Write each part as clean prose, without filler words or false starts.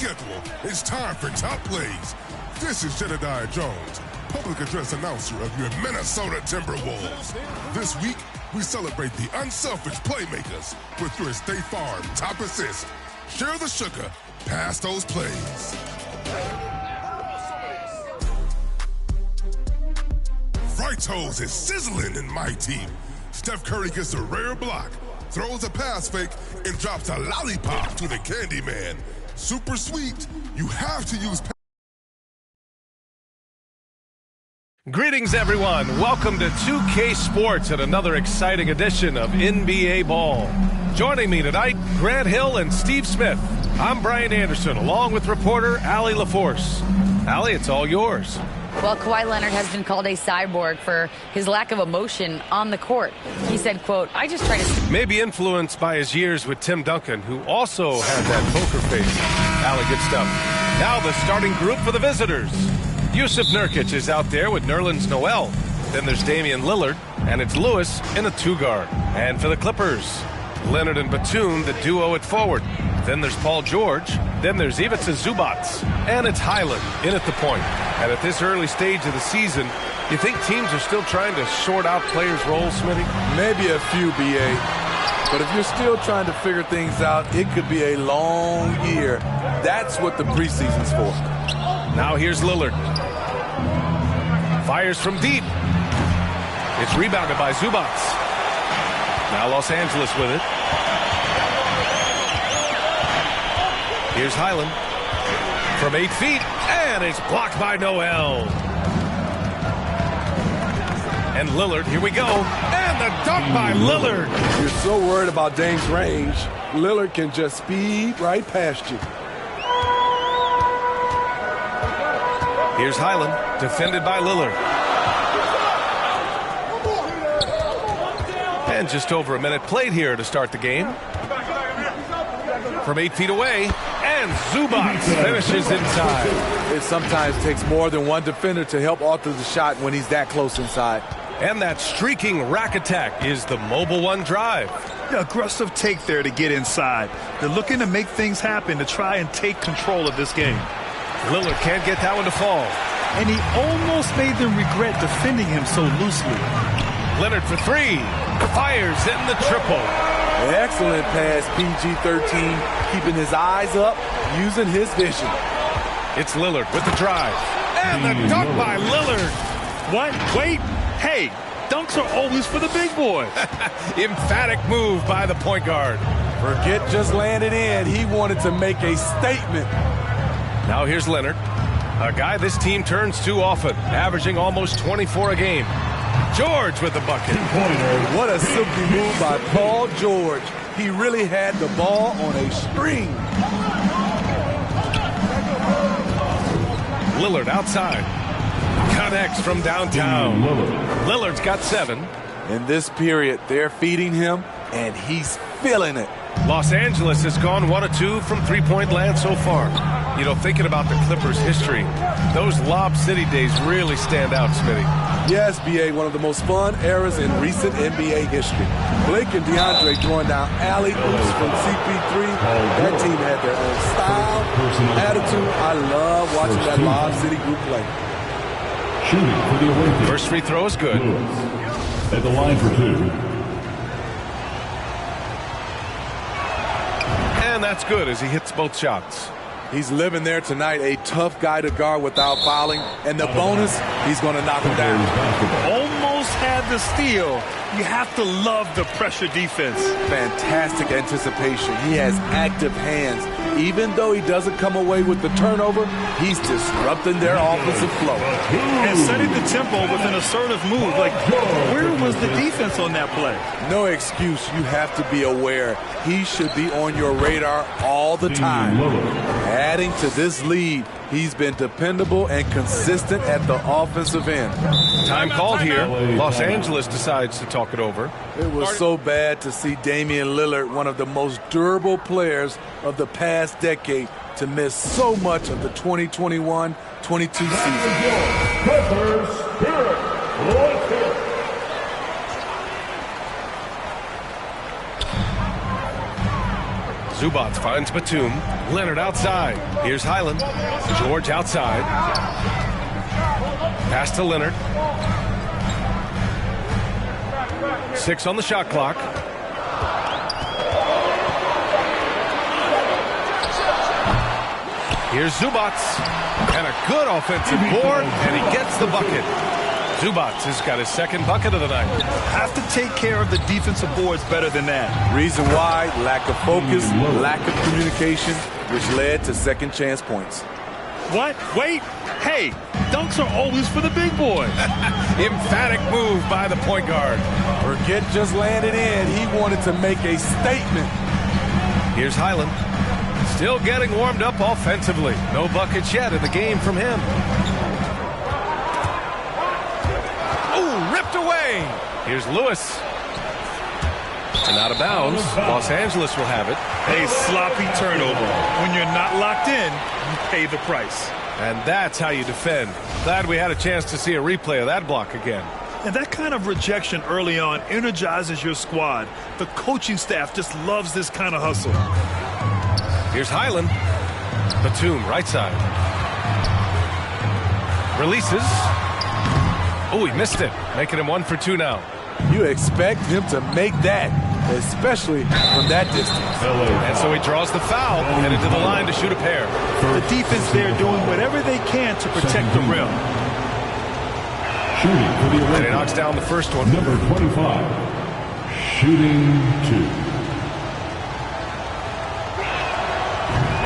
schedule. It's time for Top Plays. This is Jedediah Jones, public address announcer of your Minnesota Timberwolves. This week, we celebrate the unselfish playmakers with your State Farm Top Assist. Share the sugar, pass those plays. Right toes is sizzling in my team. Steph Curry gets a rare block, throws a pass fake, and drops a lollipop to the candy man. Super sweet. You have to use. Greetings, everyone. Welcome to 2K Sports and another exciting edition of NBA Ball. Joining me tonight, Grant Hill and Steve Smith. I'm Brian Anderson, along with reporter Allie LaForce. Allie, it's all yours. Well, Kawhi Leonard has been called a cyborg for his lack of emotion on the court. He said, quote, I just try to... Maybe influenced by his years with Tim Duncan, who also had that poker face. Allie, good stuff. Now the starting group for the visitors. Yusuf Nurkic is out there with Nerlens Noel. Then there's Damian Lillard, and it's Lewis in a two-guard. And for the Clippers, Leonard and Batum, the duo at forward. Then there's Paul George. Then there's Ivica Zubac. And it's Highland in at the point. And at this early stage of the season, you think teams are still trying to sort out players' roles, Smitty? Maybe a few, B.A. But if you're still trying to figure things out, it could be a long year. That's what the preseason's for. Now here's Lillard. Fires from deep. It's rebounded by Zubac. Now Los Angeles with it. Here's Highland from 8 feet, and it's blocked by Noel. And Lillard, here we go, and the dunk by Lillard. You're so worried about Dame's range, Lillard can just speed right past you. Here's Highland, defended by Lillard. And just over a minute played here to start the game. From 8 feet away, and Zubac finishes inside. It sometimes takes more than one defender to help alter the shot when he's that close inside. And that streaking rack attack is the Mobile One drive. The aggressive take there to get inside. They're looking to make things happen to try and take control of this game. Lillard can't get that one to fall. And he almost made them regret defending him so loosely. Leonard for three. Fires in the triple. Excellent pass, PG-13, keeping his eyes up, using his vision. It's Lillard with the drive. And the dunk by Lillard. What? Wait. Hey, dunks are always for the big boys. Emphatic move by the point guard. Forget just landing in. He wanted to make a statement. Now here's Leonard, a guy this team turns to often, averaging almost 24 a game. George with the bucket. What a silky move by Paul George. He really had the ball on a string. Lillard outside. Connects from downtown. Lillard's got 7. In this period, they're feeding him, and he's feeling it. Los Angeles has gone 1 of 2 from three-point land so far. You know, thinking about the Clippers' history, those Lob City days really stand out, Smitty. Yes, B.A., one of the most fun eras in recent NBA history. Blake and DeAndre throwing down alley-oops from CP3. That team had their own style, attitude. I love watching that Lob City group play. First free throw is good. At the line for 2. And that's good as he hits both shots. He's living there tonight, a tough guy to guard without fouling. And the bonus, he's going to knock him down. Almost had the steal. You have to love the pressure defense. Fantastic anticipation. He has active hands. Even though he doesn't come away with the turnover, he's disrupting their offensive flow. And setting the tempo with an assertive move. Like, where was the defense on that play? No excuse. You have to be aware. He should be on your radar all the time. Adding to this lead, he's been dependable and consistent at the offensive end. Time called here. Los Angeles decides to talk it over. It was so bad to see Damian Lillard, one of the most durable players of the past decade, to miss so much of the 2021-22 season. Zubats finds Batum. Leonard outside. Here's Highland. George outside. Pass to Leonard. 6 on the shot clock. Here's Zubats. And a good offensive board, and he gets the bucket. Zubats has got his second bucket of the night. Have to take care of the defensive boards better than that. Reason why, lack of focus, lack of communication, which led to second chance points. What? Wait. Hey, dunks are always for the big boys. Emphatic move by the point guard. Burkett just landed in. He wanted to make a statement. Here's Highland. Still getting warmed up offensively. No buckets yet in the game from him. Oh, ripped away. Here's Lewis. And out of bounds. Los Angeles will have it. A sloppy turnover. When you're not locked in, you pay the price. And that's how you defend. Glad we had a chance to see a replay of that block again. And that kind of rejection early on energizes your squad. The coaching staff just loves this kind of hustle. Here's Highland. Batum, right side. Releases. Oh, he missed it. Making him 1 for 2 now. You expect him to make that, especially from that distance. And so he draws the foul, headed to the line to shoot a pair. The defense there doing whatever they can to protect the rim. And he knocks down the first one. Number 25, shooting 2.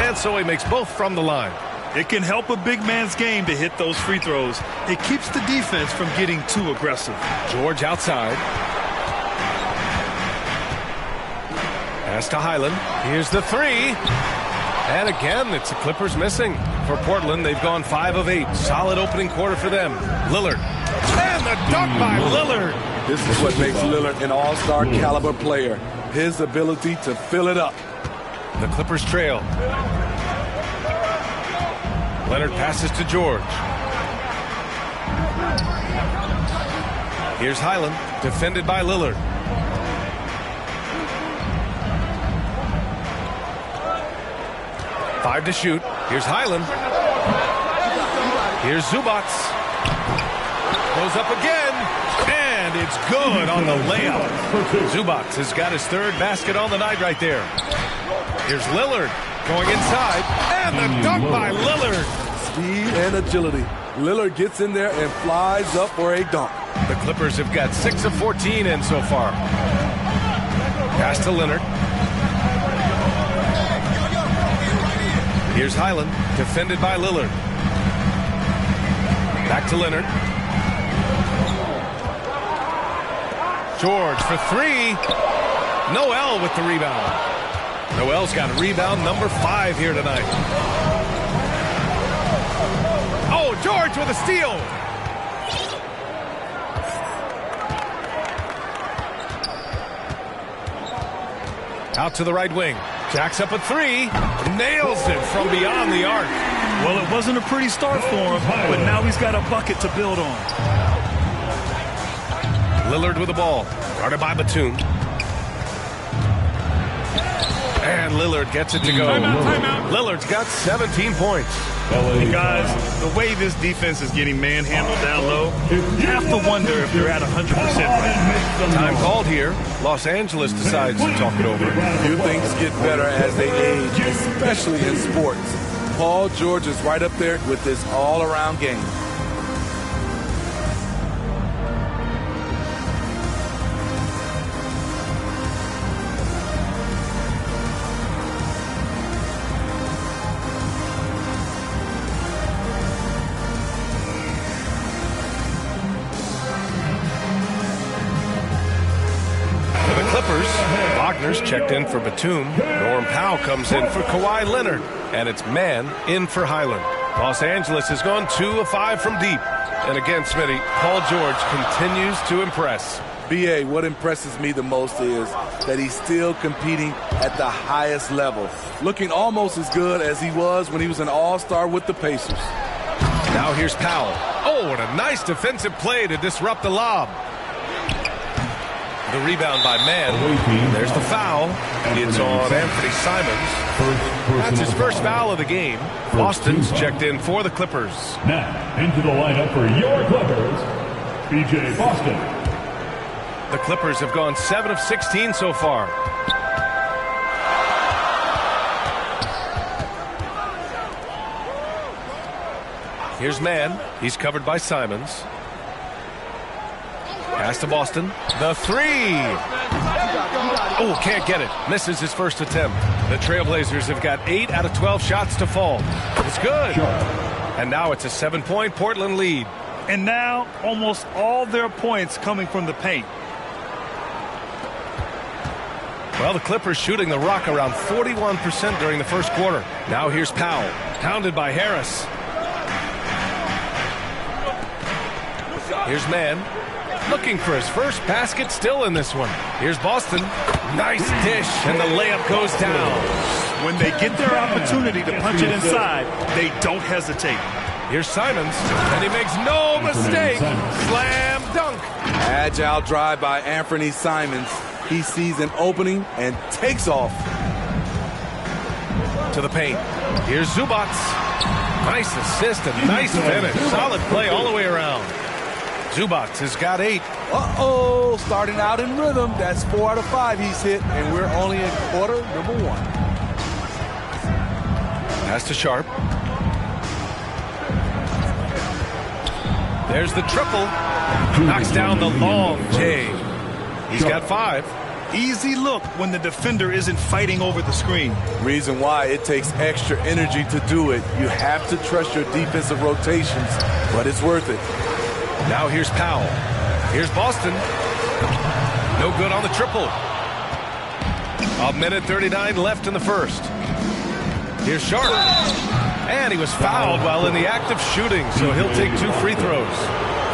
And so he makes both from the line. It can help a big man's game to hit those free throws. It keeps the defense from getting too aggressive. George outside. Pass to Highland. Here's the 3. And again, it's the Clippers missing. For Portland, they've gone 5 of 8. Solid opening quarter for them. Lillard. And the dunk by Lillard. This is what makes Lillard an all-star caliber player. His ability to fill it up. The Clippers trail. Leonard passes to George. Here's Highland, defended by Lillard. Five to shoot. Here's Highland. Here's Zubats. Goes up again. And it's good on the layup. Zubats has got his third basket on the night right there. Here's Lillard going inside. And the dunk by Lillard. Speed and agility. Lillard gets in there and flies up for a dunk. The Clippers have got 6 of 14 in so far. Pass to Leonard. Here's Highland, defended by Lillard. Back to Leonard. George for 3. Noel with the rebound. Noel's got rebound number 5 here tonight. Oh, George with a steal. Out to the right wing. Jacks up a 3. Nails it from beyond the arc. Well, it wasn't a pretty start for him, but now he's got a bucket to build on. Lillard with the ball. Guarded by Batum. And Lillard gets it to go. Timeout. Lillard's got 17 points. Hey guys, the way this defense is getting manhandled down low, you have to wonder if they're at 100% right. Time called here. Los Angeles decides to talk it over. Few things get better as they age, especially in sports. Paul George is right up there with this all-around game. Wagner's checked in for Batum. Norm Powell comes in for Kawhi Leonard. And it's man in for Highland. Los Angeles has gone 2 of 5 from deep. And again, Smitty, Paul George continues to impress. B.A., what impresses me the most is that he's still competing at the highest level. Looking almost as good as he was when he was an all-star with the Pacers. Now here's Powell. Oh, what a nice defensive play to disrupt the lob. The rebound by Mann. There's the foul. It's on Anthony Simons. That's his first foul of the game. Boston's checked in for the Clippers. Now, into the lineup for your Clippers, B.J. Boston. The Clippers have gone 7 of 16 so far. Here's Mann. He's covered by Simons. Pass to Boston. The three. Oh, can't get it. Misses his first attempt. The Trailblazers have got 8 out of 12 shots to fall. It's good. And now it's a 7-point Portland lead. And now almost all their points coming from the paint. Well, the Clippers shooting the rock around 41% during the first quarter. Now here's Powell. Pounded by Harris. Here's Mann. Looking for his first basket, still in this one. Here's Boston. Nice dish, and the layup goes down. When they get their opportunity to punch it inside, they don't hesitate. Here's Simons, and he makes no mistake. Slam dunk. Agile drive by Anthony Simons. He sees an opening and takes off. To the paint. Here's Zubac. Nice assist and nice finish. Solid play all the way around. Zubac has got 8. Uh-oh, starting out in rhythm. That's 4 out of 5 he's hit, and we're only in quarter number 1. Pass to Sharp. There's the triple. Knocks down the long J. He's got 5. Easy look when the defender isn't fighting over the screen. Reason why it takes extra energy to do it. You have to trust your defensive rotations, but it's worth it. Now here's Powell. Here's Boston. No good on the triple. 1:39 left in the first. Here's Sharp. And he was fouled while in the act of shooting, so he'll take 2 free throws.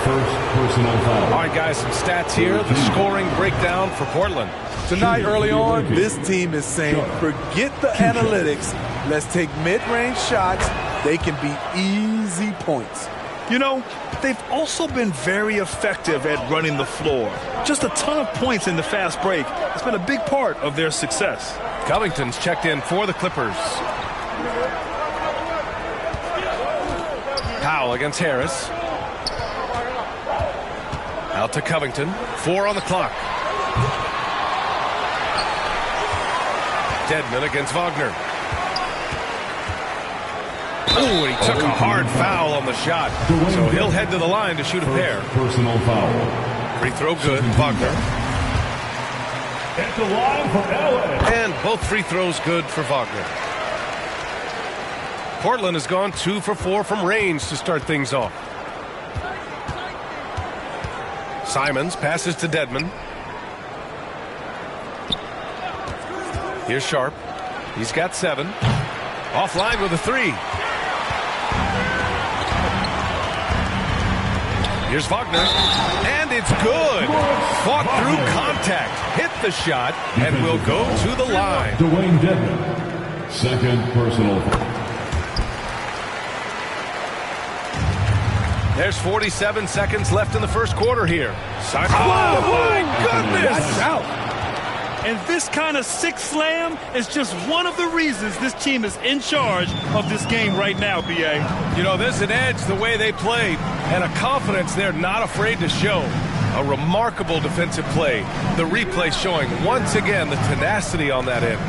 First personal foul. All right, guys, some stats here. The scoring breakdown for Portland. Tonight, early on, this team is saying, forget the analytics. Let's take mid-range shots. They can be easy points. You know, they've also been very effective at running the floor. Just a ton of points in the fast break. It's been a big part of their success. Covington's checked in for the Clippers. Powell against Harris. Out to Covington. 4 on the clock. Dedmon against Wagner. Oh, he took a hard foul on the shot. So he'll head to the line to shoot a pair. Personal foul. Free throw good. Wagner. At the line for LA. And both free throws good for Wagner. Portland has gone 2 for 4 from range to start things off. Simons passes to Dedmon. Here's Sharp. He's got 7. Offline with a 3. Here's Wagner. And it's good. Fought through contact. Hit the shot and will go to the line. Dwayne Dedmon. Second personal foul. There's 47 seconds left in the first quarter here. Oh, my goodness! That's out. And this kind of sick slam is just one of the reasons this team is in charge of this game right now, B.A. You know, there's an edge the way they play and a confidence they're not afraid to show. A remarkable defensive play. The replay showing once again the tenacity on that end.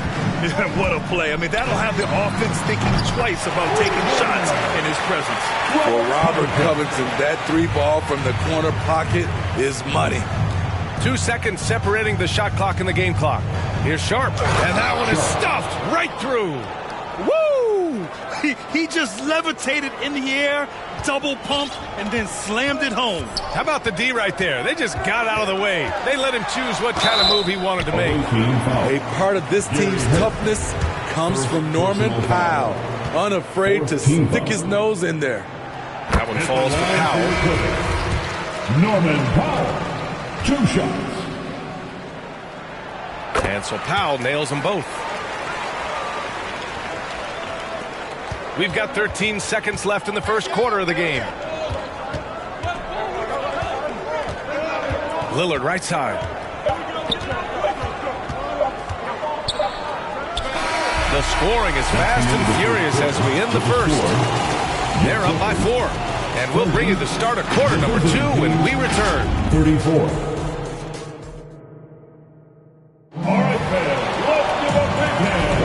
Yeah, what a play. I mean, that'll have the offense thinking twice about taking shots in his presence. For Robert Covington, that 3 ball from the corner pocket is money. 2 seconds separating the shot clock and the game clock. Here's Sharp, and that one is stuffed right through. Woo! He just levitated in the air, double pump, and then slammed it home. How about the D right there? They just got out of the way. They let him choose what kind of move he wanted to make. A part of this team's toughness comes from Norman Powell, unafraid to stick his nose in there. That one falls to Powell. Norman Powell. 2 shots. And so Powell nails them both. We've got 13 seconds left in the first quarter of the game. Lillard right side. The scoring is fast and furious as we end the first. They're up by 4. And we'll bring you the start of quarter number 2 when we return. 34. All right, fans, let's give a big hand.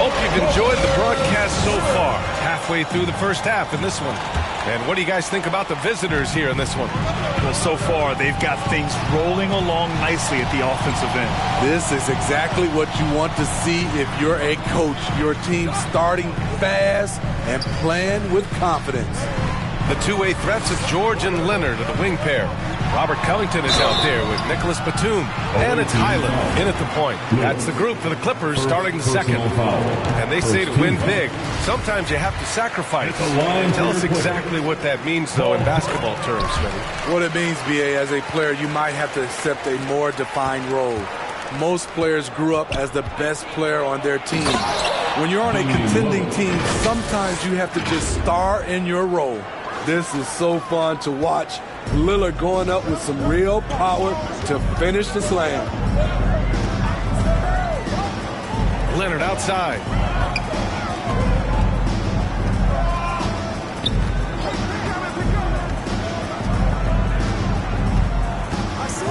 Hope you've enjoyed the broadcast so far. Halfway through the first half in this one. And what do you guys think about the visitors here in this one? Well, so far, they've got things rolling along nicely at the offensive end. This is exactly what you want to see if you're a coach. Your team starting fast and playing with confidence. The two-way threats of George and Leonard are the wing pair. Robert Covington is out there with Nicholas Batum. And it's Highland in at the point. That's the group for the Clippers starting the second. And they say to win big, sometimes you have to sacrifice. Tell us exactly what that means, though, in basketball terms, Smitty. What it means, B.A., as a player, you might have to accept a more defined role. Most players grew up as the best player on their team. When you're on a contending team, sometimes you have to just star in your role. This is so fun to watch. Lillard going up with some real power to finish the slam. Leonard outside.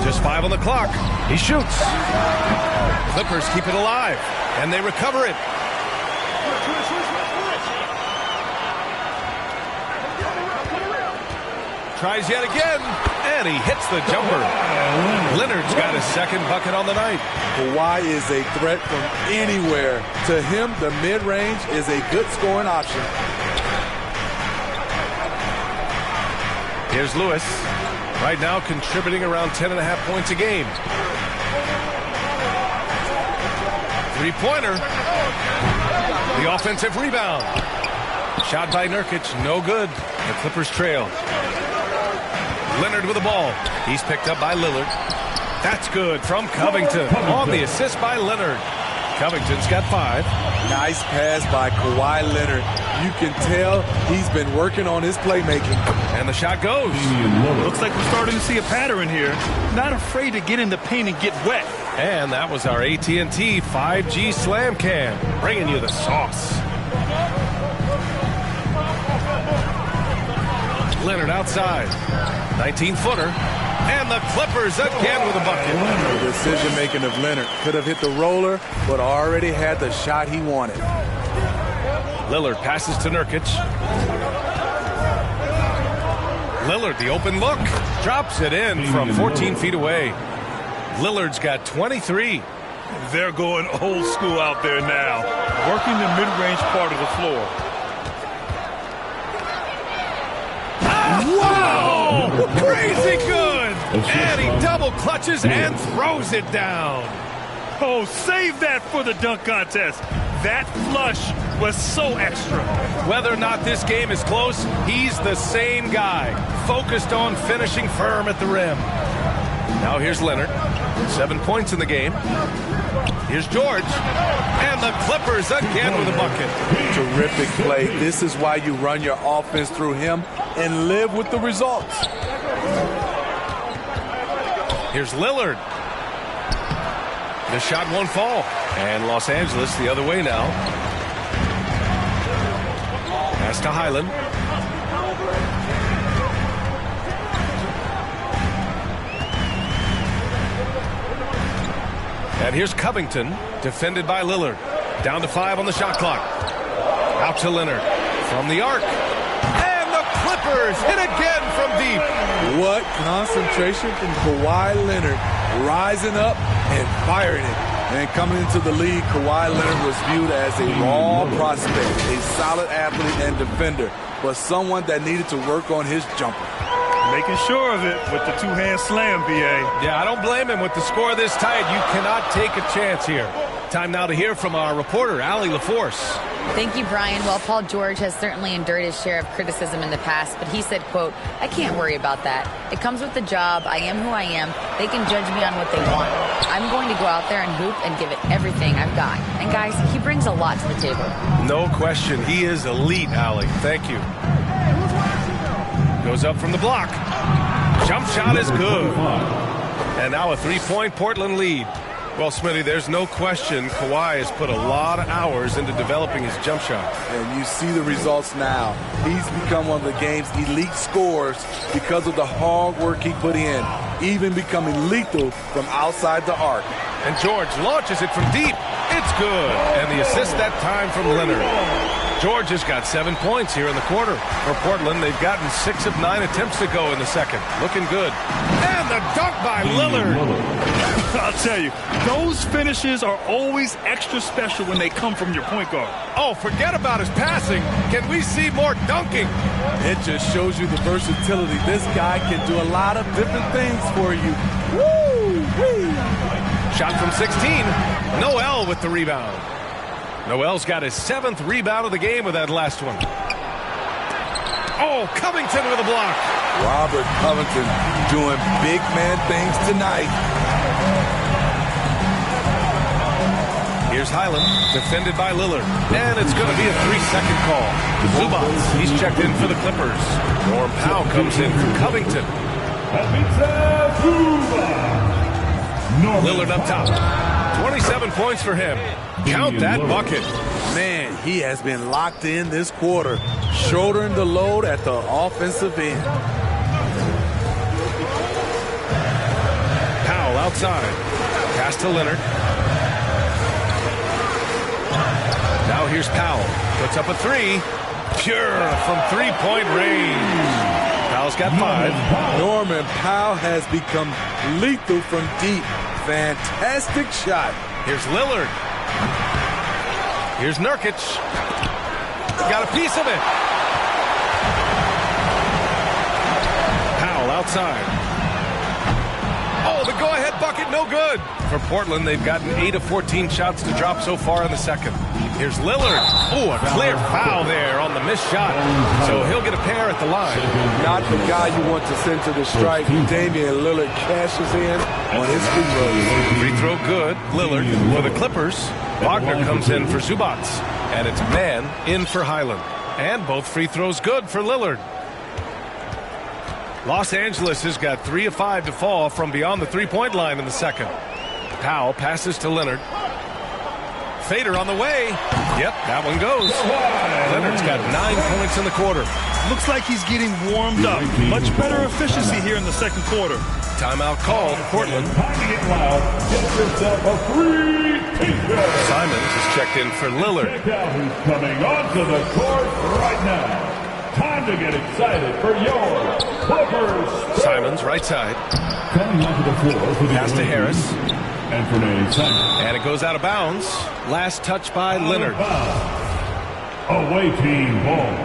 Just 5 on the clock. He shoots. Clippers keep it alive, and they recover it. Tries yet again, and he hits the jumper. Leonard's got his second bucket on the night. Kawhi is a threat from anywhere. To him, the mid-range is a good scoring option. Here's Lewis. Right now contributing around 10.5 points a game. Three-pointer. The offensive rebound. Shot by Nurkic, no good. The Clippers trail. Leonard with the ball. He's picked up by Lillard. That's good from Covington on the assist by Leonard. Covington's got 5. Nice pass by Kawhi Leonard. You can tell he's been working on his playmaking. And the shot goes. Looks like we're starting to see a pattern here. Not afraid to get in the paint and get wet. And that was our AT&T 5G Slam Cam, bringing you the sauce. Leonard outside. 19-footer. And the Clippers again with a bucket. The decision-making of Leonard could have hit the roller, but already had the shot he wanted. Lillard passes to Nurkic. Lillard, the open look. Drops it in from 14 feet away. Lillard's got 23. They're going old school out there now, working the mid-range part of the floor. Wow! Crazy good! And he double clutches and throws it down. Oh, save that for the dunk contest. That flush was so extra. Whether or not this game is close, he's the same guy, focused on finishing firm at the rim. Now here's Leonard, 7 points in the game. Here's George, and the Clippers again with a bucket. Terrific play. This is why you run your offense through him and live with the results. Here's Lillard. The shot won't fall. And Los Angeles the other way now. Pass to Highland. And here's Covington, defended by Lillard. Down to 5 on the shot clock. Out to Leonard from the arc. And the Clippers hit again from deep. What concentration from Kawhi Leonard, rising up and firing it. And coming into the league, Kawhi Leonard was viewed as a raw prospect, a solid athlete and defender, but someone that needed to work on his jumper. Making sure of it with the two-hand slam, B.A. Yeah, I don't blame him with the score this tight. You cannot take a chance here. Time now to hear from our reporter, Allie LaForce. Thank you, Brian. Well, Paul George has certainly endured his share of criticism in the past, but he said, quote, "I can't worry about that. It comes with the job. I am who I am. They can judge me on what they want. I'm going to go out there and hoop and give it everything I've got." And guys, he brings a lot to the table. No question. He is elite, Allie. Thank you. Goes up from the block. Jump shot is good. And now a 3-point Portland lead. Well, Smitty, there's no question Kawhi has put a lot of hours into developing his jump shot. And you see the results now. He's become one of the game's elite scorers because of the hard work he put in, even becoming lethal from outside the arc. And George launches it from deep. It's good. And the assist that time from Leonard. George has got 7 points here in the quarter. For Portland, they've gotten 6 of 9 attempts to go in the second. Looking good. And the dunk by Lillard. I'll tell you, those finishes are always extra special when they come from your point guard. Oh, forget about his passing. Can we see more dunking? It just shows you the versatility. This guy can do a lot of different things for you. Woo-wee! Shot from 16. Noel with the rebound. Noel's got his 7th rebound of the game with that last one. Oh, Covington with a block. Robert Covington doing big man things tonight. Here's Highland, defended by Lillard. And it's going to be a 3-second call. Zubac, he's checked in for the Clippers. Norm Powell comes in for Covington. Lillard up top. 27 points for him. Count that bucket. Man, he has been locked in this quarter, shouldering the load at the offensive end. Powell outside. Pass to Leonard. Now here's Powell. Puts up a 3. Pure from 3-point range. Powell's got 5. Norman Powell has become lethal from deep. Fantastic shot. Here's Lillard. Here's Nurkic. Got a piece of it. Powell outside. Oh, the go-ahead bucket, no good. For Portland, they've gotten 8 of 14 shots to drop so far in the second. Here's Lillard. Oh, a clear foul there on the missed shot. So he'll get a pair at the line. Not the guy you want to send to the strike. Damian Lillard cashes in on his free throw. Free throw good. Lillard for the Clippers. Wagner comes in for Zubac. And it's man in for Highland. And both free throws good for Lillard. Los Angeles has got 3 of 5 to fall from beyond the 3-point line in the second. Powell passes to Leonard. Fader on the way. Yep, that one goes. Leonard's got 9 points in the quarter. Looks like he's getting warmed up. Much better efficiency here in the second quarter. Timeout called, Portland. Time to get loud. Get yourself a free t-shirt. Simons is checked in for Lillard. Check out who's coming onto the court right now. Time to get excited for your Clippers. Simons, right side. Coming onto the floor for the Pass to Harris. Anthony Simons. And it goes out of bounds. Last touch by Leonard. Away team ball.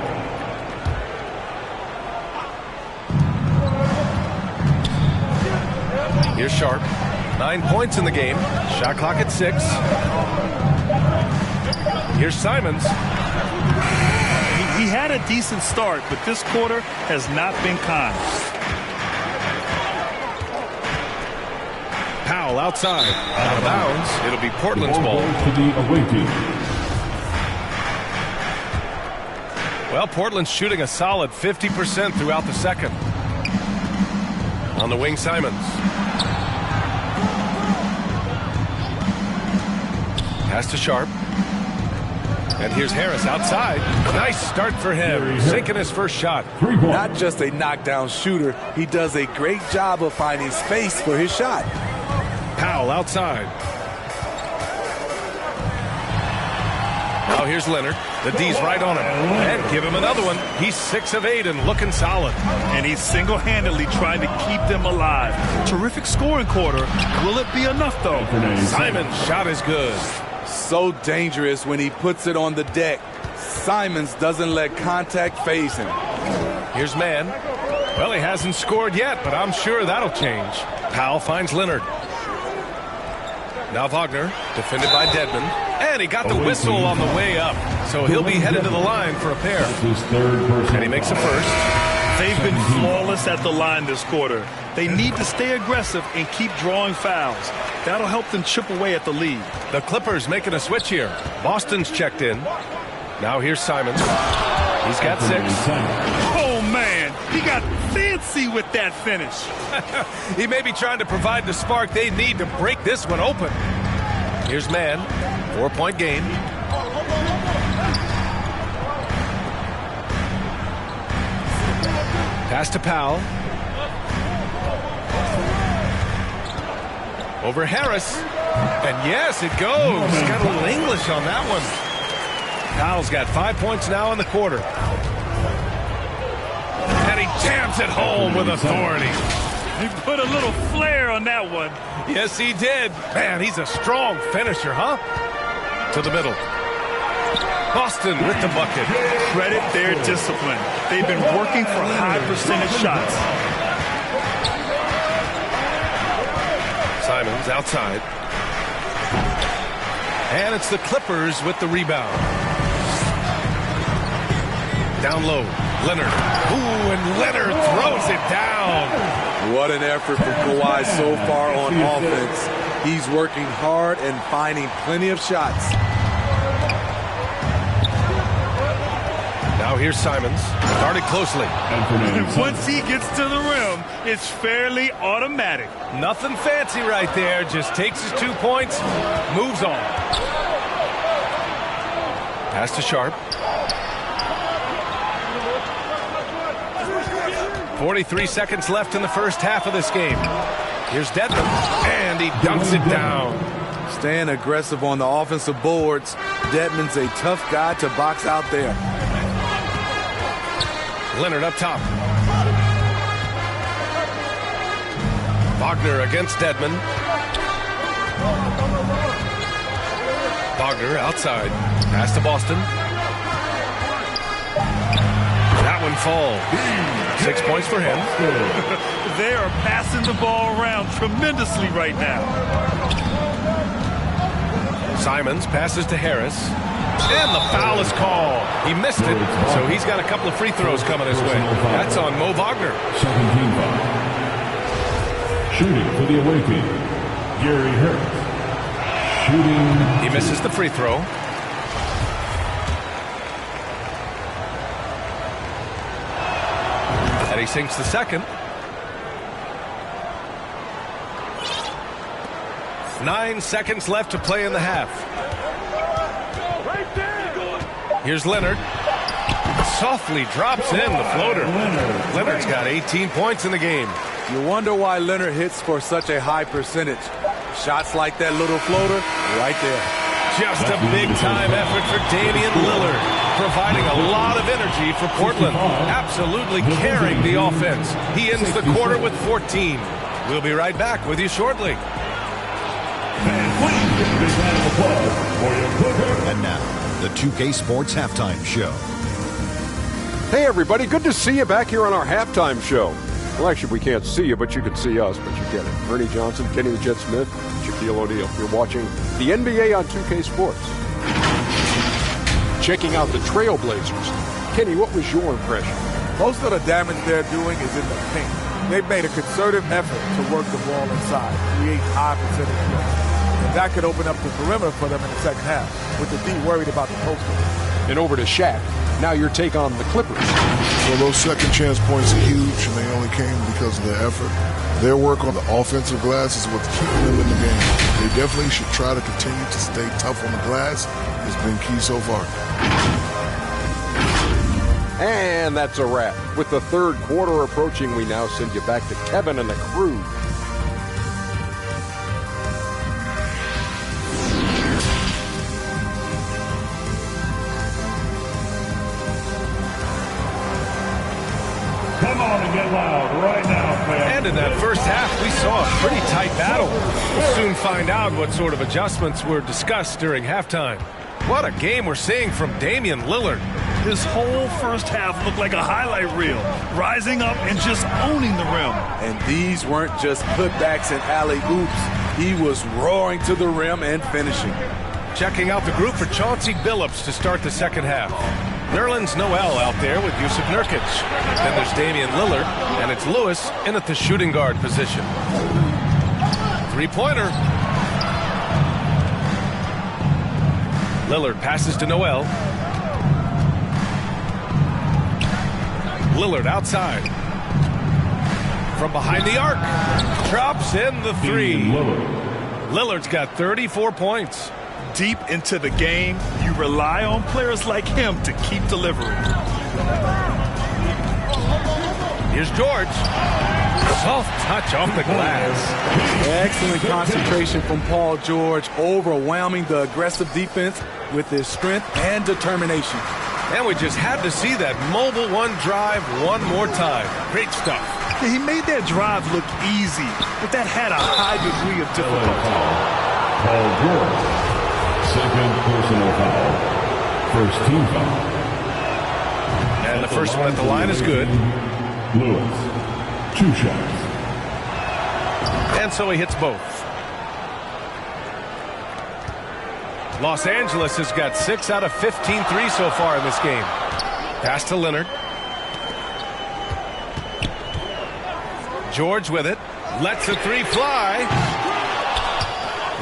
Here's Sharp. 9 points in the game. Shot clock at 6. Here's Simons. He had a decent start, but this quarter has not been kind. Powell outside. Out of bounds. It'll be Portland's ball. To the away team. Well, Portland's shooting a solid 50% throughout the second. On the wing, Simons. Pass to Sharp. And here's Harris outside. Nice start for him. Sinking his first shot. Not just a knockdown shooter, he does a great job of finding space for his shot. Powell outside. Now here's Leonard. The D's right on him. And give him another one. He's 6 of 8 and looking solid. And he's single-handedly trying to keep them alive. Terrific scoring quarter. Will it be enough, though? Simon's shot is good. So dangerous when he puts it on the deck. Simons doesn't let contact phase him. Here's Mann. Well, he hasn't scored yet, but I'm sure that'll change. Powell finds Leonard. Now Wagner, defended by Dedmon. And he got the whistle on the way up. So he'll be headed to the line for a pair. And he makes a first. They've been flawless at the line this quarter. They need to stay aggressive and keep drawing fouls. That'll help them chip away at the lead. The Clippers making a switch here. Boston's checked in. Now here's Simons. He's got 6. Oh, man. He got fancy with that finish. He may be trying to provide the spark they need to break this one open. Here's man. 4-point game. Pass to Powell. Over Harris. And yes, it goes. Got a little English on that one. Powell's got 5 points now in the quarter. And he jams it home with authority. He put a little flair on that one. Yes, he did. Man, he's a strong finisher, huh? To the middle. Boston with the bucket. Credit their discipline. They've been working for high percentage shots. Simons outside. And it's the Clippers with the rebound. Down low. Leonard. Ooh, and Leonard throws it down. What an effort from Kawhi so far on offense. He's working hard and finding plenty of shots. Now here's Simons. Started closely. And once he gets to the rim, it's fairly automatic. Nothing fancy right there. Just takes his 2 points, moves on. Pass to Sharp. 43 seconds left in the first half of this game. Here's Dedmon, and he dunks it down. Staying aggressive on the offensive boards. Dedmon's a tough guy to box out there. Leonard up top. Wagner against Dedmon. Wagner outside. Pass to Boston. That one falls. 6 points for him. They are passing the ball around tremendously right now. Simons passes to Harris. And the foul is called. He missed it, so he's got a couple of free throws coming his way. That's on Mo Wagner. Second team foul. Shooting for the away team, Gary Harris. Shooting. He misses the free throw. And he sinks the second. 9 seconds left to play in the half. Here's Leonard. Softly drops in the floater. Leonard's got 18 points in the game. You wonder why Leonard hits for such a high percentage. Shots like that little floater, right there. Just a big-time effort for Damian Lillard, providing a lot of energy for Portland, absolutely carrying the offense. He ends the quarter with 14. We'll be right back with you shortly. And now, the 2K Sports Halftime Show. Hey, everybody. Good to see you back here on our halftime show. Well, actually, we can't see you, but you can see us, but you get it. Ernie Johnson, Kenny the Jet Smith, Shaquille O'Neal. You're watching the NBA on 2K Sports. Checking out the Trailblazers. Kenny, what was your impression? Most of the damage they're doing is in the paint. They've made a concerted effort to work the ball inside, create high percentage plays. And that could open up the perimeter for them in the second half, with the D worried about the post. And over to Shaq. Now your take on the Clippers. Well, those second chance points are huge, and they only came because of their effort. Their work on the offensive glass is what's keeping them in the game. They definitely should try to continue to stay tough on the glass. It's been key so far. And that's a wrap. With the third quarter approaching, we now send you back to Kevin and the crew. Come on and get loud right now, fans. And in that first half, we saw a pretty tight battle. We'll soon find out what sort of adjustments were discussed during halftime. What a game we're seeing from Damian Lillard. This whole first half looked like a highlight reel, rising up and just owning the rim. And these weren't just putbacks and alley-oops. He was roaring to the rim and finishing. Checking out the group for Chauncey Billups to start the second half. Nerlens Noel out there with Yusuf Nurkic. Then there's Damian Lillard, and it's Lewis in at the shooting guard position. Three-pointer. Lillard passes to Noel. Lillard outside. From behind the arc. Drops in the three. Lillard's got 34 points. Deep into the game, you rely on players like him to keep delivering. Here's George. Soft touch off the glass. Excellent concentration from Paul George, overwhelming the aggressive defense with his strength and determination. And we just had to see that mobile one drive one more time. Great stuff. Yeah, he made that drive look easy, but that had a high degree of difficulty. Paul George, second personal foul, first team foul. And the first one at the line is good. Lewis, 2 shots. And so he hits both. Los Angeles has got 6 out of 15 threes so far in this game. Pass to Leonard. George with it. Lets the 3 fly.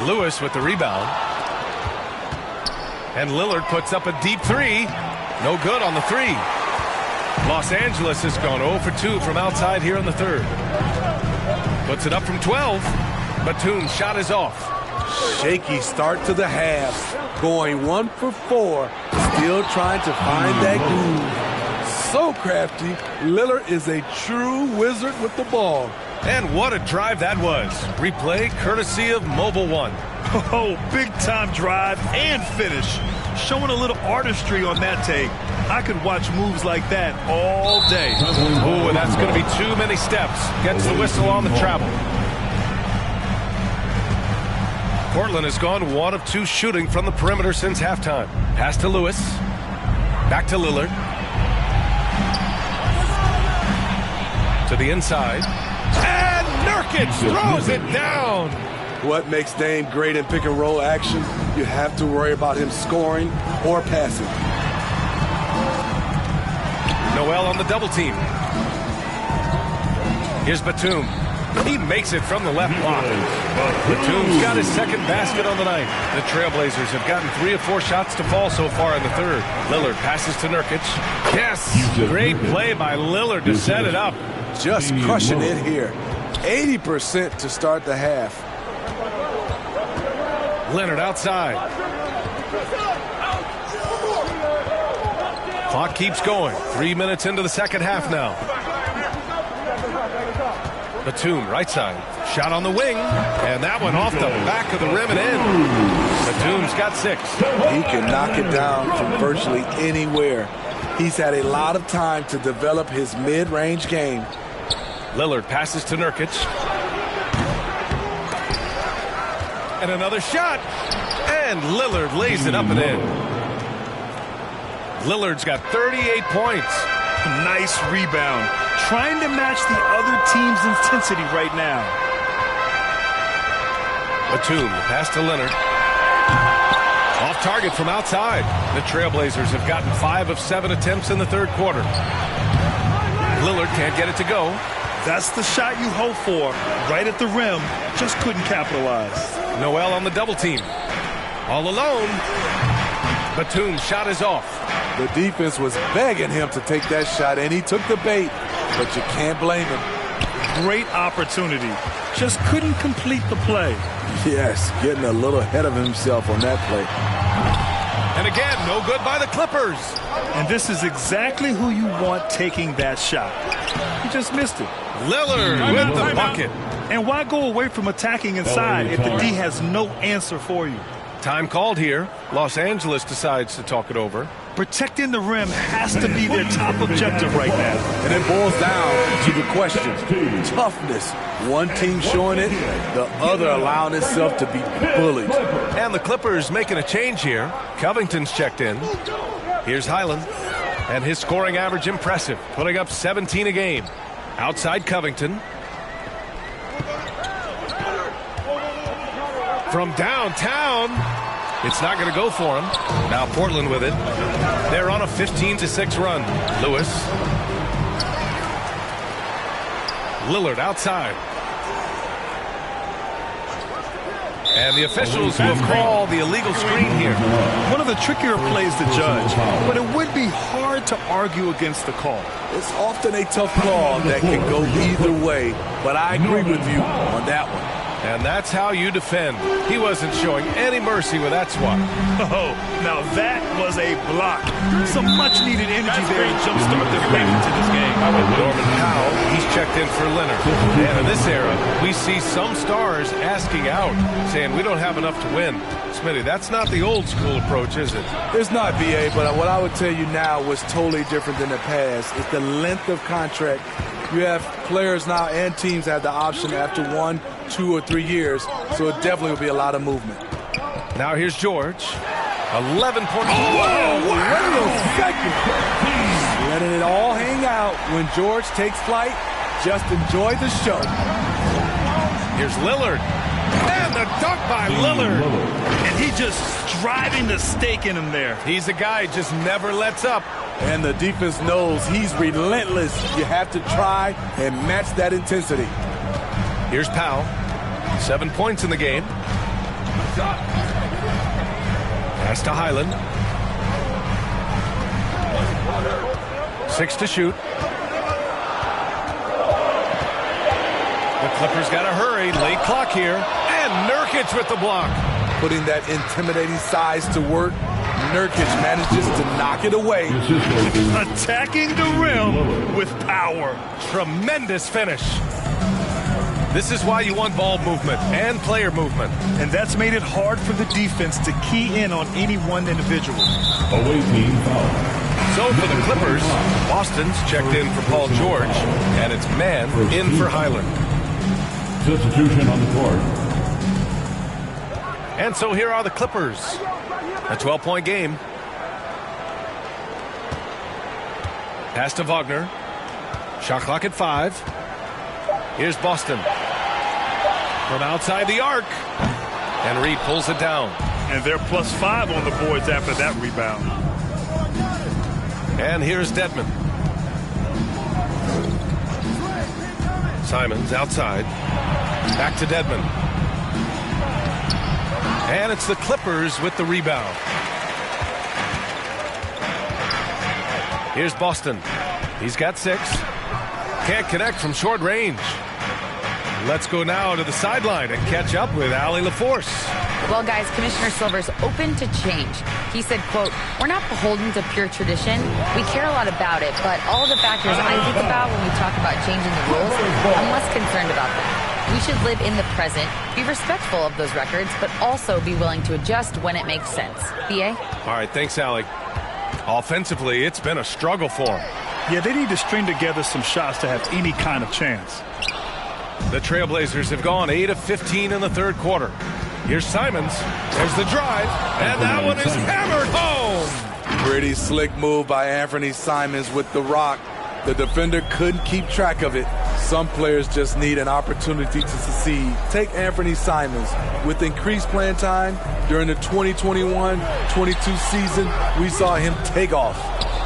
Lewis with the rebound. And Lillard puts up a deep 3. No good on the 3. Los Angeles has gone 0 for 2 from outside here in the third. Puts it up from 12. Batum's shot is off. Shaky start to the half. Going 1 for 4. Still trying to find that groove. So crafty. Lillard is a true wizard with the ball. And what a drive that was. Replay courtesy of Mobile One. Oh, big time drive and finish. Showing a little artistry on that take. I could watch moves like that all day. Oh, that's going to be too many steps. Gets the whistle on the travel. Portland has gone 1 of 2 shooting from the perimeter since halftime. Pass to Lewis. Back to Lillard. To the inside. And Nurkic throws it down. What makes Dame great in pick and roll action? You have to worry about him scoring or passing. Noel on the double team. Here's Batum. He makes it from the left block. Batum's got his second basket on the night. The Trailblazers have gotten 3 of 4 shots to fall so far in the third. Lillard passes to Nurkic. Yes! Great play by Lillard to set it up. Just crushing it here. 80% to start the half. Leonard outside. Clock keeps going. 3 minutes into the second half now. Batum, right side. Shot on the wing. And that one off the back of the rim and in. Batum's got 6. He can knock it down from virtually anywhere. He's had a lot of time to develop his mid-range game. Lillard passes to Nurkic. And another shot. And Lillard lays it up and in. Lillard's got 38 points. Nice rebound. Trying to match the other team's intensity right now. Batum, pass to Leonard. Off target from outside. The Trailblazers have gotten 5 of 7 attempts in the third quarter. Lillard can't get it to go. That's the shot you hope for. Right at the rim. Just couldn't capitalize. Noel on the double team. All alone. Batum's shot is off. The defense was begging him to take that shot, and he took the bait. But you can't blame him. Great opportunity. Just couldn't complete the play. Yes, getting a little ahead of himself on that play. And again, no good by the Clippers. And this is exactly who you want taking that shot. He just missed it. Lillard with the bucket. And why go away from attacking inside if the D has no answer for you? Time called here. Los Angeles decides to talk it over. Protecting the rim has to be their top objective right now. And it boils down to the question. Toughness. One team showing it, the other allowing itself to be bullied. And the Clippers making a change here. Covington's checked in. Here's Highland. And his scoring average impressive, putting up 17 a game. Outside Covington. From downtown. It's not going to go for him. Now Portland with it. They're on a 15-6 run. Lewis. Lillard outside. And the officials will call the illegal screen here. One of the trickier plays to judge, but it would be hard to argue against the call. It's often a tough call that can go either way, but I agree with you on that one. And that's how you defend. He wasn't showing any mercy with that swat. Oh, now that was a block. Some much-needed energy there to jumpstart their way into this game. Norman Powell, he's checked in for Leonard. And in this era, we see some stars asking out, saying we don't have enough to win. Smitty, that's not the old school approach, is it? It's not, BA, but what I would tell you now was totally different than the past. It's the length of contract. You have players now and teams have the option after 1, 2, or 3 years, so it definitely will be a lot of movement. Now here's George. 11 points. Whoa, wait a second. Letting it all hang out when George takes flight. Just enjoy the show. Here's Lillard. And the dunk by Lillard. And he just driving the stake in him there. He's a guy who just never lets up. And the defense knows he's relentless. You have to try and match that intensity. Here's Powell. 7 points in the game. Pass to Highland. 6 to shoot. The Clippers got to hurry. Late clock here. And Nurkic with the block. Putting that intimidating size to work. Nurkic manages to knock it away. Attacking the rim with power. Tremendous finish. This is why you want ball movement and player movement. And that's made it hard for the defense to key in on any one individual. Away team foul. So for the Clippers, Boston's checked in for Paul George, and it's man in for Highland. Substitution on the court. And so here are the Clippers. A 12-point game. Pass to Wagner. Shot clock at 5. Here's Boston. From outside the arc. And Reed pulls it down. And they're +5 on the boards after that rebound. And here's Dedmon. Simons outside. Back to Dedmon. And it's the Clippers with the rebound. Here's Boston. He's got 6. Can't connect from short range. Let's go now to the sideline and catch up with Allie LaForce. Well, guys, Commissioner Silver's open to change. He said, quote, "We're not beholden to pure tradition. We care a lot about it, but all the factors I think about when we talk about changing the rules, I'm less concerned about that. We should live in the present, be respectful of those records, but also be willing to adjust when it makes sense." BA? All right, thanks, Allie. Offensively, it's been a struggle for them. Yeah, they need to string together some shots to have any kind of chance. The Trailblazers have gone 8 of 15 in the third quarter. Here's Simons. There's the drive, and that one is hammered home. Pretty slick move by Anthony Simons with the rock. The defender couldn't keep track of it. Some players just need an opportunity to succeed. Take Anthony Simons. With increased playing time during the 2021-22 season, we saw him take off.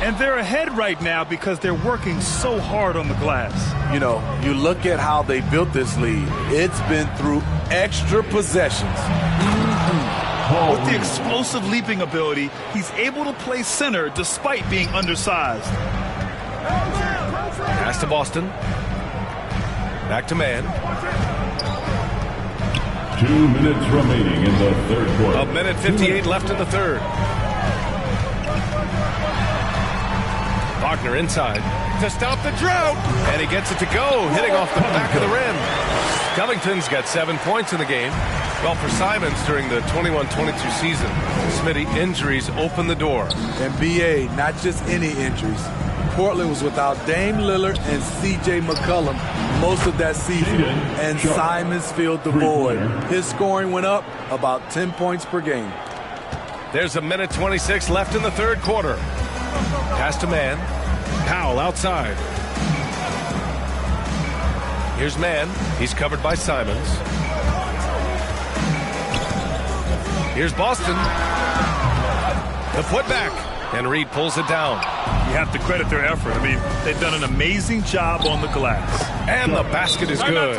And they're ahead right now because they're working so hard on the glass. You know, you look at how they built this lead. It's been through extra possessions. With the explosive leaping ability, he's able to play center despite being undersized. Pass to Boston. Back to man. 2 minutes remaining in the third quarter. 1:58 left in the third. Wagner inside to stop the drought. And he gets it to go, hitting off the back of the rim. Covington's got 7 points in the game. Well, for Simons during the 21-22 season, Smitty, injuries opened the door. And BA, not just any injuries. Portland was without Dame Lillard and C.J. McCollum most of that season, and Simons filled the void. His scoring went up about 10 points per game. There's 1:26 left in the third quarter. Pass to man. Powell outside. Here's man. He's covered by Simons. Here's Boston. The putback. And Reed pulls it down. You have to credit their effort. I mean, they've done an amazing job on the glass. And the basket is good.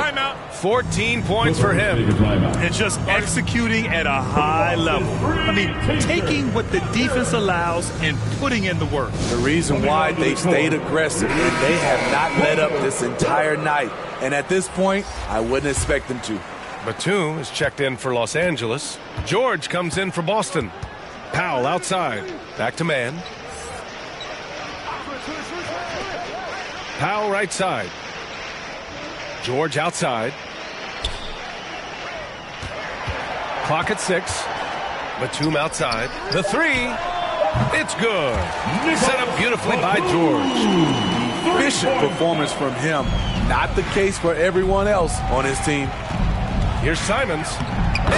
14 points for him. And just executing at a high level. I mean, taking what the defense allows and putting in the work. The reason why they stayed aggressive, and they have not let up this entire night. And at this point, I wouldn't expect them to. Batum is checked in for Los Angeles. George comes in for Boston. Powell outside. Back to man. Powell right side. George outside. Clock at 6. Batum outside. The three. It's good. Set up beautifully by George. Efficient performance from him. Not the case for everyone else on his team. Here's Simons.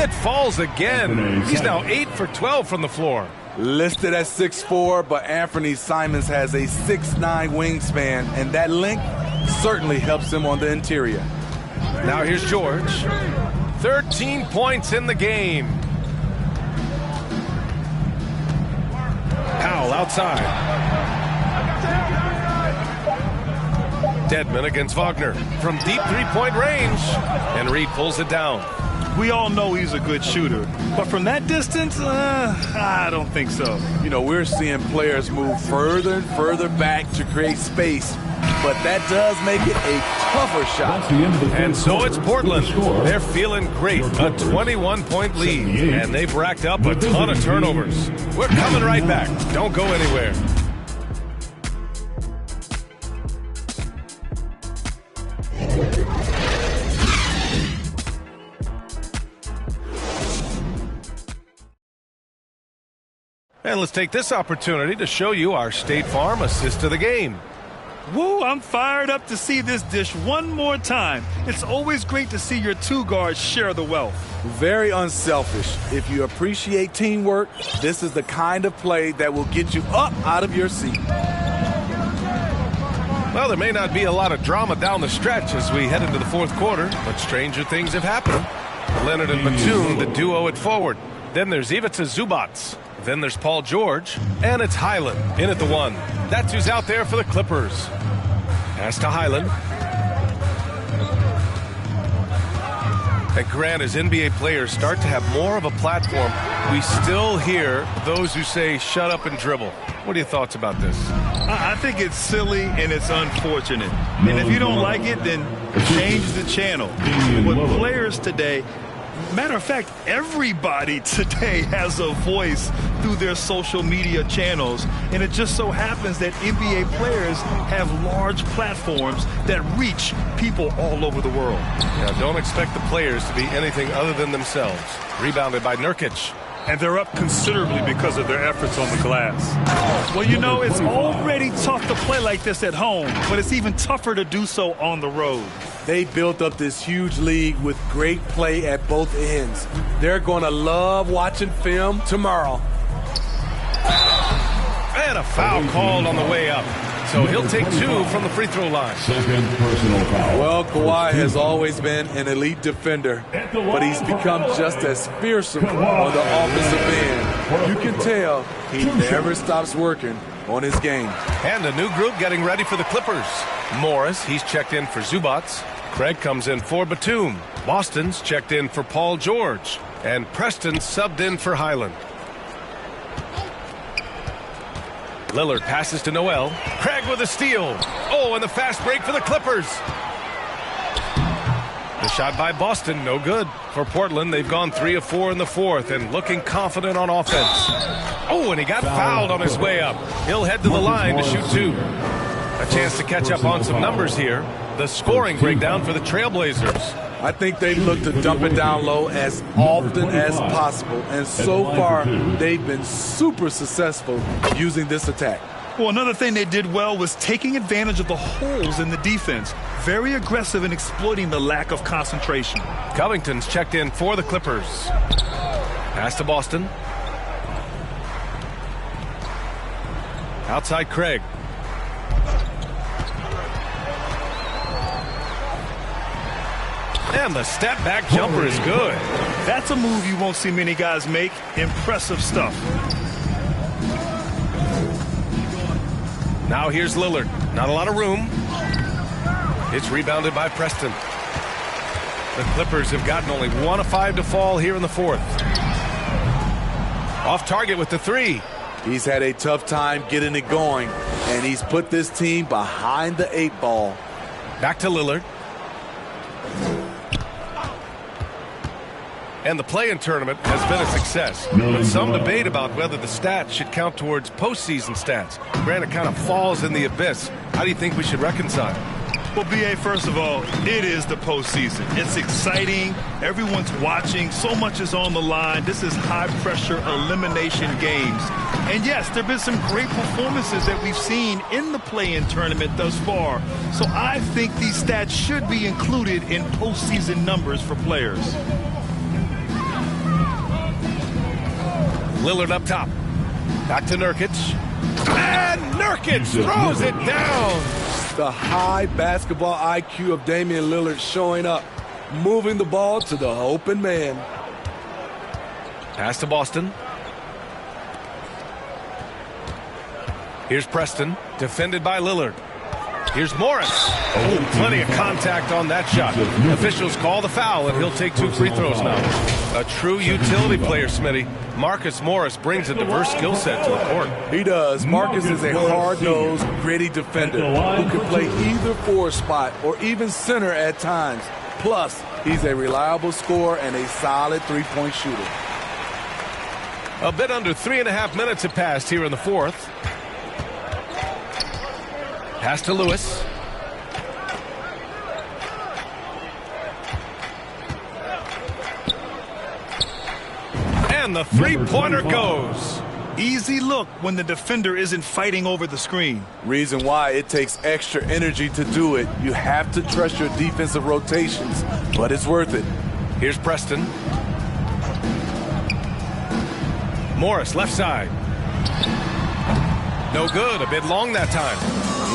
It falls again. He's now 8 for 12 from the floor. Listed at 6'4", but Anthony Simons has a 6'9" wingspan, and that length certainly helps him on the interior. Now here's George. 13 points in the game. Powell outside. Dedmon against Wagner from deep three-point range. And Reed pulls it down. We all know he's a good shooter, but from that distance, I don't think so. You know, we're seeing players move further and further back to create space, but that does make it a tougher shot. And so it's Portland. They're feeling great. A 21-point lead, and they've racked up a ton of turnovers. We're coming right back. Don't go anywhere. And let's take this opportunity to show you our State Farm assist of the game. Woo, I'm fired up to see this dish one more time. It's always great to see your two guards share the wealth. Very unselfish. If you appreciate teamwork, this is the kind of play that will get you up out of your seat. Well, there may not be a lot of drama down the stretch as we head into the fourth quarter, but stranger things have happened. Leonard and Batum, the duo at forward. Then there's Ivica Zubac. Then there's Paul George, and it's Highland in at the 1. That's who's out there for the Clippers. Pass to Highland. And Grant, as NBA players start to have more of a platform, we still hear those who say, shut up and dribble. What are your thoughts about this? I think it's silly and it's unfortunate. And if you don't like it, then change the channel. With players today, matter of fact, everybody today has a voice through their social media channels, and it just so happens that NBA players have large platforms that reach people all over the world. Now, don't expect the players to be anything other than themselves. Rebounded by Nurkic. And they're up considerably because of their efforts on the glass. Well, you know, it's already tough to play like this at home, but it's even tougher to do so on the road. They built up this huge league with great play at both ends. They're going to love watching film tomorrow. And a foul called on the way up. So he'll take 2 from the free throw line. Second personal foul. Well, Kawhi has always been an elite defender, but he's become just as fearsome on the offensive end. You can tell he never stops working on his game. And a new group getting ready for the Clippers. Morris, he's checked in for Zubac. Craig comes in for Batum. Boston's checked in for Paul George. And Preston subbed in for Highland. Lillard passes to Noel. Craig with a steal. Oh, and the fast break for the Clippers. The shot by Boston, no good. For Portland, they've gone 3 of 4 in the fourth and looking confident on offense. Oh, and he got fouled on his way up. He'll head to the line to shoot 2. A chance to catch up on some numbers here. The scoring breakdown for the Trailblazers. I think they look to dump it down low as often as possible, and so far they've been super successful using this attack. Well, another thing they did well was taking advantage of the holes in the defense. Very aggressive in exploiting the lack of concentration. Covington's checked in for the Clippers. Pass to Boston. Outside Craig. And the step back jumper is good. That's a move you won't see many guys make. Impressive stuff. Now here's Lillard. Not a lot of room. It's rebounded by Preston. The Clippers have gotten only 1 of 5 to fall here in the fourth. Off target with the 3. He's had a tough time getting it going, and he's put this team behind the 8 ball. Back to Lillard. And the play-in tournament has been a success, but some debate about whether the stats should count towards postseason stats. Granted, it kind of falls in the abyss. How do you think we should reconcile? Well, B.A., first of all, it is the postseason. It's exciting. Everyone's watching. So much is on the line. This is high-pressure elimination games. And, yes, there have been some great performances that we've seen in the play-in tournament thus far. So I think these stats should be included in postseason numbers for players. Lillard up top. Back to Nurkic. And Nurkic throws it down. The high basketball IQ of Damian Lillard showing up, moving the ball to the open man. Pass to Boston. Here's Preston, defended by Lillard. Here's Morris. Oh, plenty of contact on that shot. Officials call the foul, and he'll take 2 free throws now. A true utility player, Smitty. Marcus Morris brings a diverse skill set to the court. He does. Marcus is a hard-nosed, gritty defender who can play either forward spot or even center at times. Plus, he's a reliable scorer and a solid three-point shooter. A bit under 3.5 minutes have passed here in the fourth. Pass to Lewis. And the three-pointer goes. Easy look when the defender isn't fighting over the screen. Reason why it takes extra energy to do it. You have to trust your defensive rotations, but it's worth it. Here's Preston. Morris, left side. No good. A bit long that time.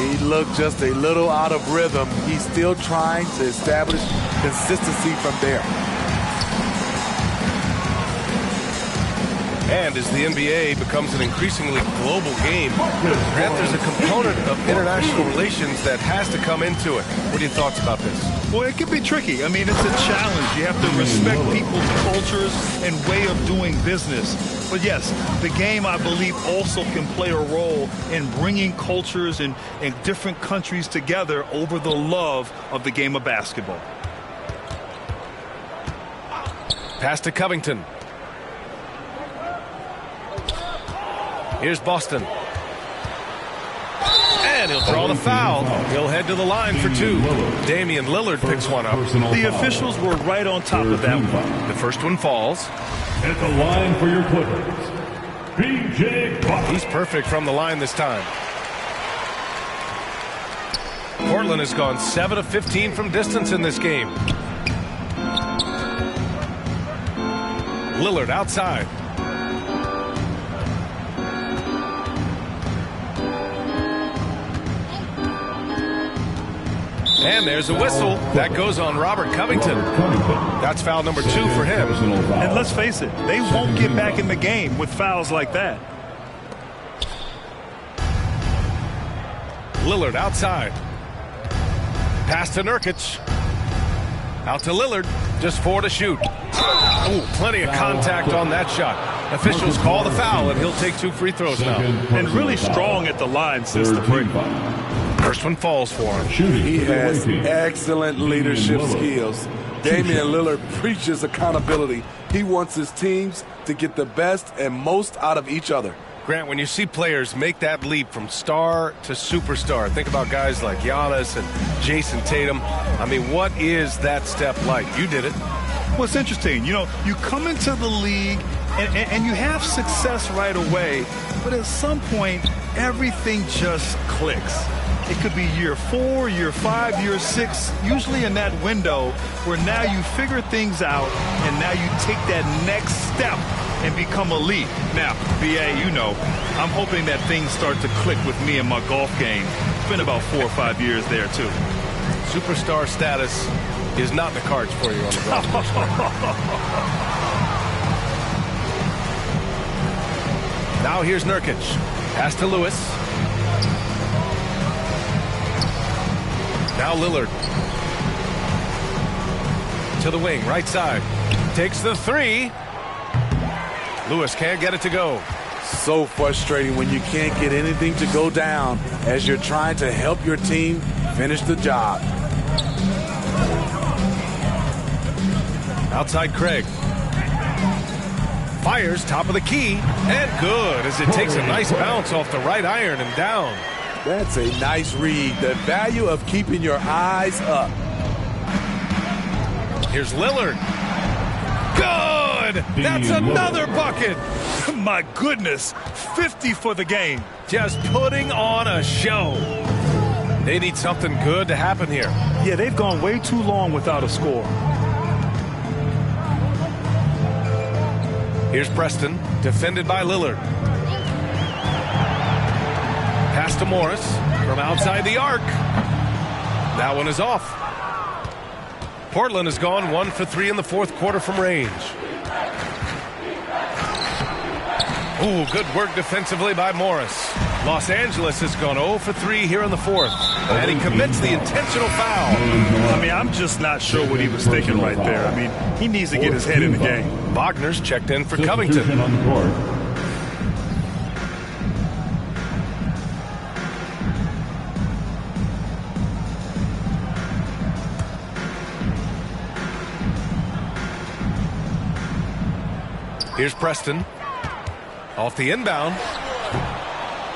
He looked just a little out of rhythm. He's still trying to establish consistency from there. And as the NBA becomes an increasingly global game, Grant, there's a component of international relations that has to come into it. What are your thoughts about this? Well, it can be tricky. I mean, it's a challenge. You have to respect people's cultures and way of doing business. But yes, the game, I believe, also can play a role in bringing cultures and different countries together over the love of the game of basketball. Pass to Covington. Here's Boston. And he'll draw the foul. He'll head to the line for 2. Damian Lillard picks one up. The officials were right on top of that one. The first one falls. At the line for your Clippers, B.J. Boston. He's perfect from the line this time. Portland has gone 7 of 15 from distance in this game. Lillard outside. And there's a whistle. That goes on Robert Covington. That's foul number 2 for him. And let's face it, they won't get back in the game with fouls like that. Lillard outside. Pass to Nurkic. Out to Lillard. Just 4 to shoot. Oh, plenty of contact on that shot. Officials call the foul, and he'll take 2 free throws now. And really strong at the line since the break. First one falls for him. He has excellent leadership skills. Damian Lillard preaches accountability. He wants his teams to get the best and most out of each other. Grant, when you see players make that leap from star to superstar, think about guys like Giannis and Jason Tatum. I mean, what is that step like? You did it. Well, it's interesting. You know, you come into the league and you have success right away, but at some point, everything just clicks. It could be year 4, year 5, year 6, usually in that window where now you figure things out and now you take that next step and become elite. Now, B.A., you know, I'm hoping that things start to click with me in my golf game. It's been about 4 or 5 years there, too. Superstar status is not in the cards for you on the golf course. Now here's Nurkic. Pass to Lewis. Now Lillard. To the wing, right side. Takes the 3. Lewis can't get it to go. So frustrating when you can't get anything to go down as you're trying to help your team finish the job. Outside Craig. Fires top of the key, and good as it takes a nice bounce off the right iron and down. That's a nice read. The value of keeping your eyes up. Here's Lillard. Good! That's another bucket! My goodness, 50 for the game. Just putting on a show. They need something good to happen here. Yeah, they've gone way too long without a score. Here's Preston, defended by Lillard. Pass to Morris from outside the arc. That one is off. Portland has gone 1 for 3 in the fourth quarter from range. Ooh, good work defensively by Morris. Los Angeles has gone 0 for 3 here in the fourth. And he commits the intentional foul. I mean, I'm just not sure what he was thinking right there. I mean, he needs to get his head in the game. Wagner's checked in for Covington. Here's Preston. Off the inbound.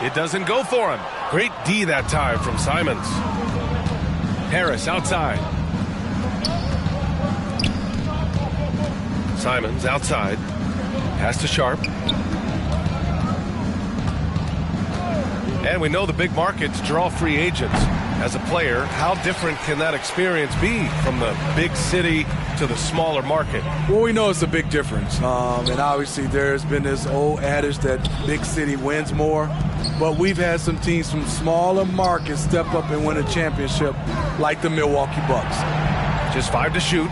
It doesn't go for him. Great D that time from Simons. Harris outside. Simons outside. Pass to Sharp. And we know the big markets draw free agents. As a player, how different can that experience be from the big city to the smaller market? Well, we know it's a big difference. And obviously there's been this old adage that big city wins more. But we've had some teams from smaller markets step up and win a championship like the Milwaukee Bucks. Just 5 to shoot.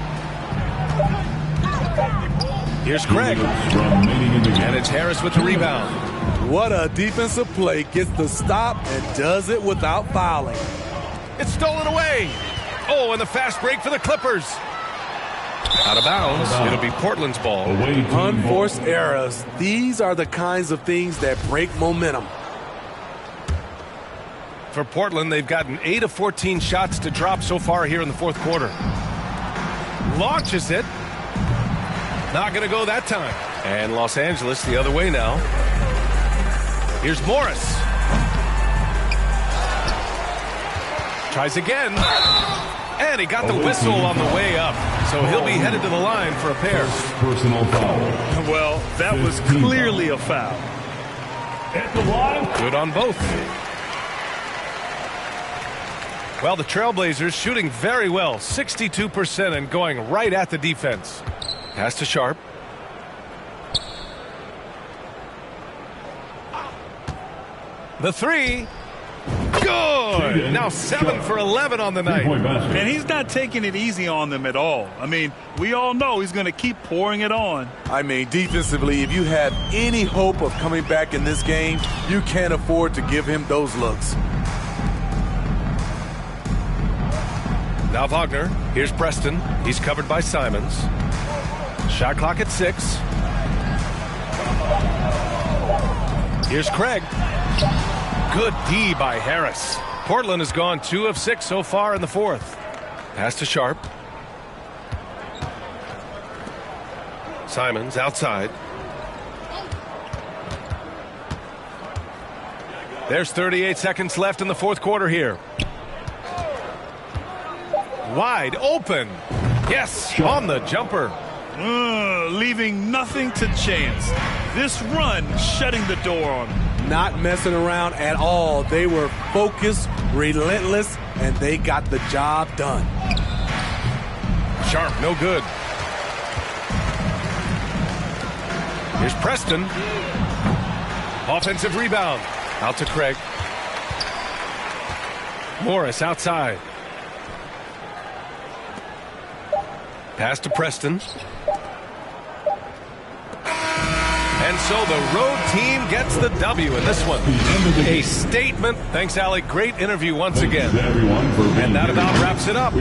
Here's Craig. And it's Harris with the rebound. What a defensive play. Gets the stop and does it without fouling. It's stolen away. Oh, and the fast break for the Clippers. Out of bounds. It'll be Portland's ball. Unforced errors. These are the kinds of things that break momentum. For Portland, they've gotten 8 of 14 shots to drop so far here in the fourth quarter. Launches it. Not going to go that time. And Los Angeles the other way now. Here's Morris. Tries again. And he got the whistle on the way up. So he'll be headed to the line for a pair. Personal foul. Well, that was clearly a foul. At the line. Good on both. Well, the Trailblazers shooting very well. 62% and going right at the defense. Pass to Sharp. The three. Good. Now 7 for 11 on the night. And he's not taking it easy on them at all. I mean, we all know he's going to keep pouring it on. I mean, defensively, if you have any hope of coming back in this game, you can't afford to give him those looks. Now Wagner. Here's Preston. He's covered by Simons. Shot clock at 6. Here's Craig. Good D by Harris. Portland has gone 2 of 6 so far in the fourth. Pass to Sharp. Simons outside. There's 38 seconds left in the fourth quarter here. Wide open. Yes, on the jumper. Leaving nothing to chance. This run shutting the door on him. Not messing around at all. They were focused, relentless, and they got the job done. Sharp, no good. Here's Preston. Offensive rebound. Out to Craig. Morris outside. Pass to Preston. And so the road team gets the W in this one. A statement. Thanks, Alec. Great interview once again. And that about wraps it up.